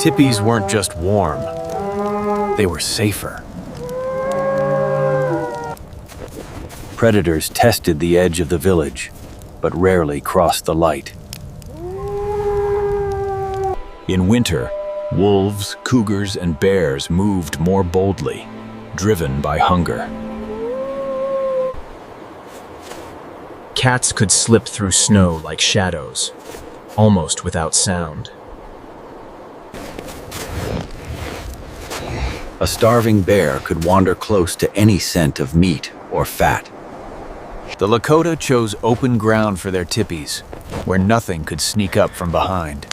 Tipis weren't just warm, they were safer. Predators tested the edge of the village, but rarely crossed the light. In winter, wolves, cougars, and bears moved more boldly, driven by hunger. Cats could slip through snow like shadows, almost without sound. A starving bear could wander close to any scent of meat or fat. The Lakota chose open ground for their tipis, where nothing could sneak up from behind.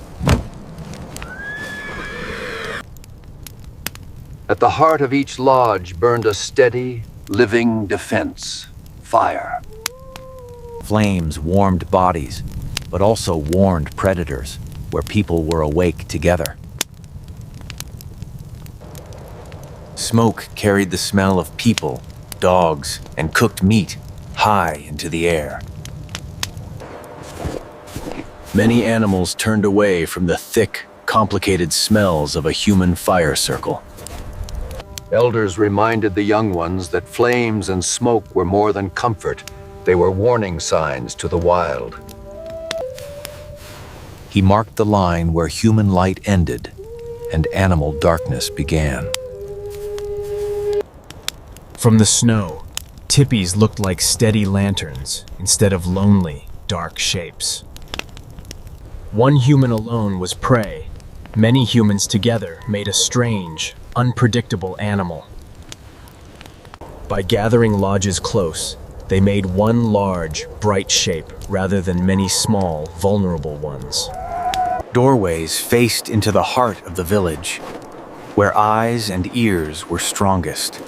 At the heart of each lodge burned a steady, living defense: fire. Flames warmed bodies, but also warned predators, where people were awake together. Smoke carried the smell of people, dogs, and cooked meat high into the air. Many animals turned away from the thick, complicated smells of a human fire circle. Elders reminded the young ones that flames and smoke were more than comfort. They were warning signs to the wild. He marked the line where human light ended and animal darkness began. From the snow, tipis looked like steady lanterns instead of lonely, dark shapes. One human alone was prey. Many humans together made a strange, unpredictable animal. By gathering lodges close, they made one large, bright shape rather than many small, vulnerable ones. Doorways faced into the heart of the village, where eyes and ears were strongest.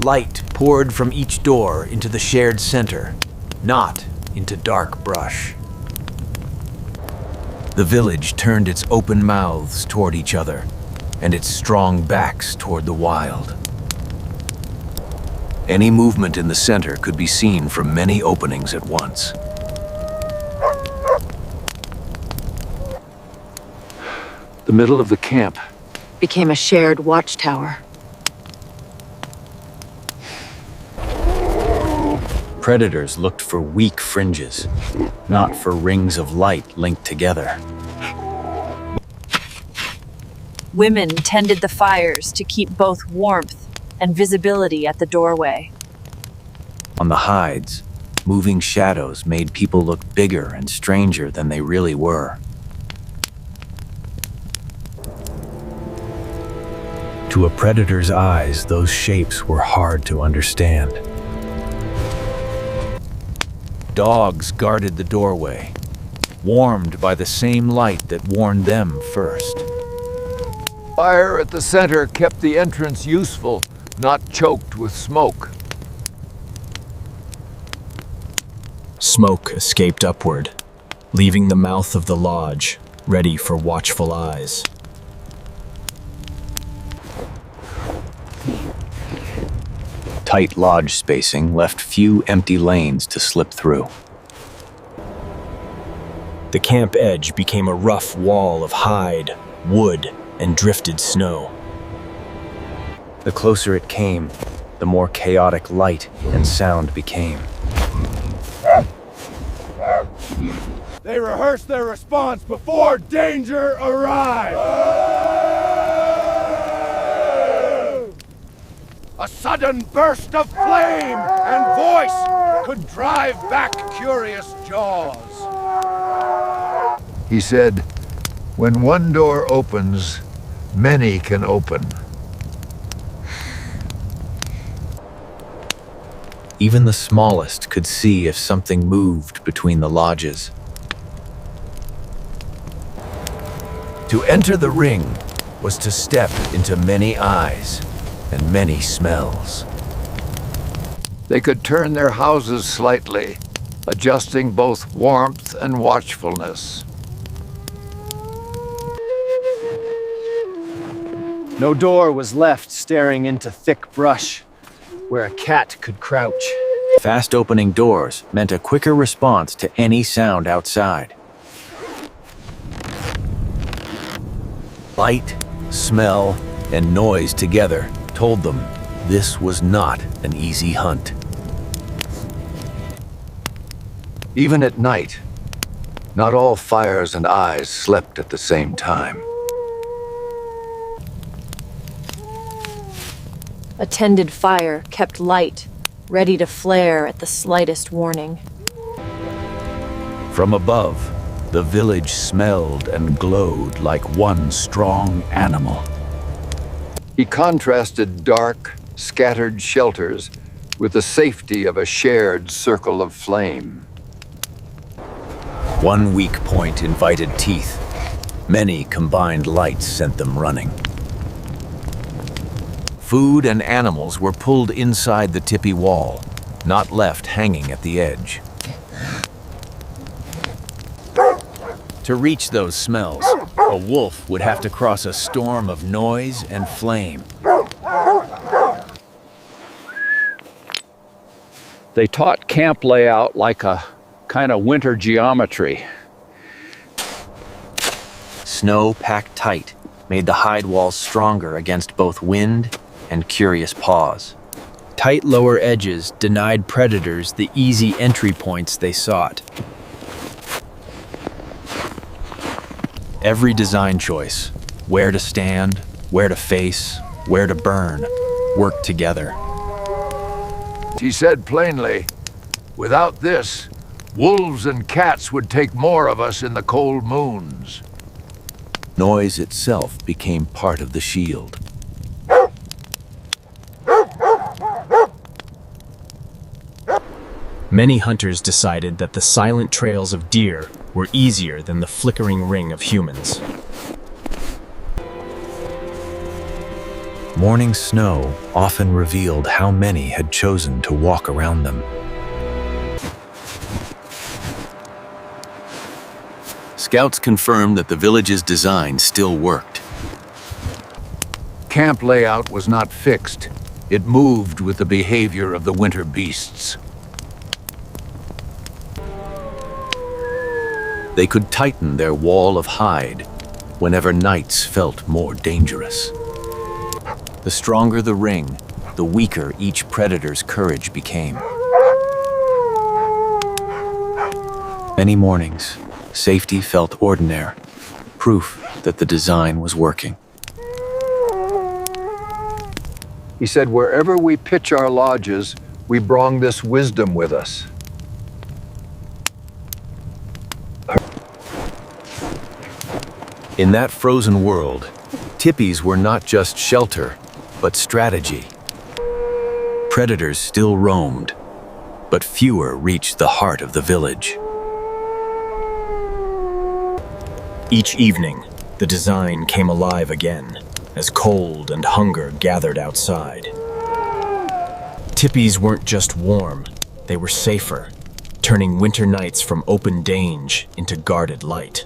Light poured from each door into the shared center, not into dark brush. The village turned its open mouths toward each other and its strong backs toward the wild. Any movement in the center could be seen from many openings at once. The middle of the camp became a shared watchtower. Predators looked for weak fringes, not for rings of light linked together. Women tended the fires to keep both warmth and visibility at the doorway. On the hides, moving shadows made people look bigger and stranger than they really were. To a predator's eyes, those shapes were hard to understand. Dogs guarded the doorway, warmed by the same light that warned them first. Fire at the center kept the entrance useful, not choked with smoke. Smoke escaped upward, leaving the mouth of the lodge ready for watchful eyes. Tight lodge spacing left few empty lanes to slip through. The camp edge became a rough wall of hide, wood, and drifted snow. The closer it came, the more chaotic light and sound became. They rehearsed their response before danger arrived. A sudden burst of flame and voice could drive back curious jaws. He said, "When one door opens, many can open." Even the smallest could see if something moved between the lodges. To enter the ring was to step into many eyes and many smells. They could turn their houses slightly, adjusting both warmth and watchfulness. No door was left staring into thick brush where a cat could crouch. Fast opening doors meant a quicker response to any sound outside. Light, smell, and noise together told them this was not an easy hunt. Even at night, not all fires and eyes slept at the same time. A tended fire kept light, ready to flare at the slightest warning. From above, the village smelled and glowed like one strong animal. He contrasted dark, scattered shelters with the safety of a shared circle of flame. One weak point invited teeth. Many combined lights sent them running. Food and animals were pulled inside the Tipi wall, not left hanging at the edge. To reach those smells, a wolf would have to cross a storm of noise and flame. They taught camp layout like a kind of winter geometry. Snow packed tight made the hide walls stronger against both wind and curious paws. Tight lower edges denied predators the easy entry points they sought. Every design choice, where to stand, where to face, where to burn, worked together. He said plainly, without this, wolves and cats would take more of us in the cold moons. Noise itself became part of the shield. Many hunters decided that the silent trails of deer were easier than the flickering ring of humans. Morning snow often revealed how many had chosen to walk around them. Scouts confirmed that the village's design still worked. Camp layout was not fixed. It moved with the behavior of the winter beasts. They could tighten their wall of hide whenever nights felt more dangerous. The stronger the ring, the weaker each predator's courage became. Many mornings, safety felt ordinary, proof that the design was working. He said, wherever we pitch our lodges, we bring this wisdom with us. In that frozen world, tipis were not just shelter, but strategy. Predators still roamed, but fewer reached the heart of the village. Each evening, the design came alive again, as cold and hunger gathered outside. Tipis weren't just warm, they were safer, turning winter nights from open dange into guarded light.